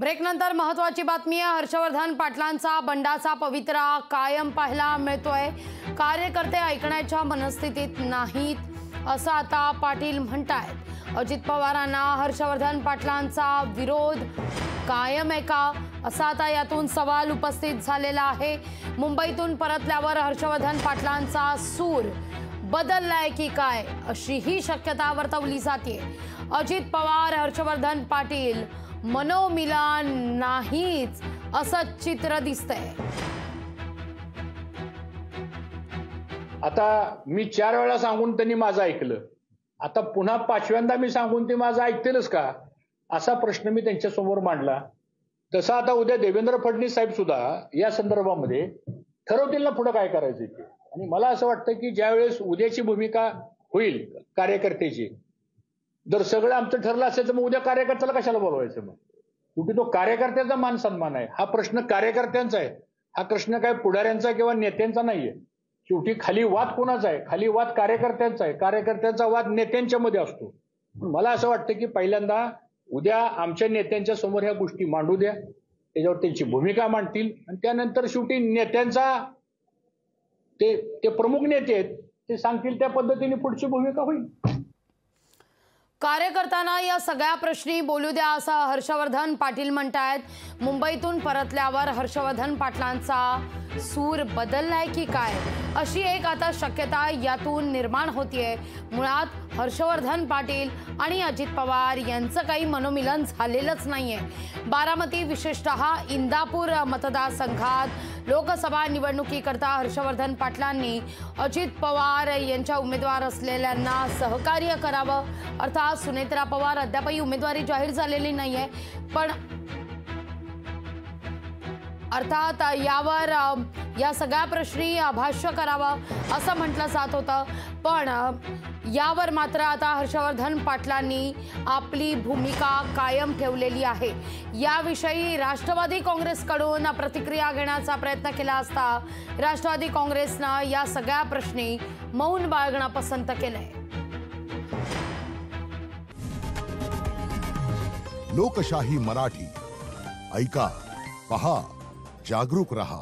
ब्रेकनंतर महत्त्वाची बातमी आहे। हर्षवर्धन पाटलांचा बंडाचा पवित्रा कायम पाहायला मिळतोय। कार्यकर्ते ऐकण्याच्या मनस्थितीत नाहीत असं आता पाटील म्हणतायत। अजित पवारांना हर्षवर्धन पाटलांचा विरोध कायम आहे का, असा आता यातून सवाल उपस्थित झालेला आहे। मुंबईतून परतल्यावर हर्षवर्धन पाटलांचा सूर बदललाय की काय, अशी ही शक्यता वर्तवली जाते। अजित पवार हर्षवर्धन पाटील मनोमिलन नाहीच असं चित्र दिसतंय। आता मी 4 वेळा सांगून त्यांनी माझं ऐकलं, आता पुन्हा 5व्यांदा मी सांगून ते माझं ऐकतीलच का, असा प्रश्न मी त्यांच्या समोर मांडला। तसा आता उद्या देवेंद्र फडणवीस साहेब सुद्धा या संदर्भामध्ये ठरवतील ना पुढे काय करायचं ते। आणि मला असं वाटतं की ज्यावेळेस उद्याची भूमिका होईल कार्यकर्त्याची, जर सगळं आमचं ठरलं असेल तर मग उद्या कार्यकर्त्याला कशाला बोलवायचं? मग शेवटी तो कार्यकर्त्याचा मान सन्मान आहे। हा प्रश्न कार्यकर्त्यांचा आहे, हा प्रश्न काय पुढाऱ्यांचा किंवा नेत्यांचा नाहीये। शेवटी खाली वाद कोणाचा आहे? खाली वाद कार्यकर्त्यांचा आहे, कार्यकर्त्यांचा वाद नेत्यांच्या मध्ये असतो। मला असं वाटतं की पहिल्यांदा उद्या आमच्या नेत्यांच्या समोर ह्या गोष्टी मांडू द्या, त्याच्यावर त्यांची भूमिका मांडतील आणि त्यानंतर शेवटी नेत्यांचा ते प्रमुख नेते आहेत ते सांगतील त्या पद्धतीने पुढची भूमिका होईल। कार्यकर्त्यांना या सगळ्या प्रश्नी बोलू द्या असं हर्षवर्धन पाटील म्हणतायत। मुंबईतून परतल्यावर हर्षवर्धन पाटलांचा सूर बदललाय की काय, अशी एक आता शक्यता यातून निर्माण होतीये। मुळात हर्षवर्धन पाटील आणि अजित पवार यांचं काही मनोमिलन झालेलंच नाहीये। बारामती विशेषतः इंदापूर मतदारसंघात लोकसभा निवडणुकीकरता हर्षवर्धन पाटलांनी अजित पवार यांच्या उमेदवार असलेल्यांना सहकार्य करावं। अर्थात सुनेत्रा पवार अद्यापही उमेदवारी जाहीर झालेली नाहीये, पण अर्थात यावर या सगळ्या प्रश्नी भाष्य करावं असं म्हटलं जात होतं। पण यावर मात्र आता हर्षवर्धन पाटलांनी आपली भूमिका कायम ठेवलेली आहे। याविषयी राष्ट्रवादी काँग्रेसकडून प्रतिक्रिया घेण्याचा प्रयत्न केला असता राष्ट्रवादी काँग्रेसनं या सगळ्या प्रश्नी मौन बाळगणं पसंत केलंय। लोकशाही मराठी ऐका, पहा, जागरूक रहा।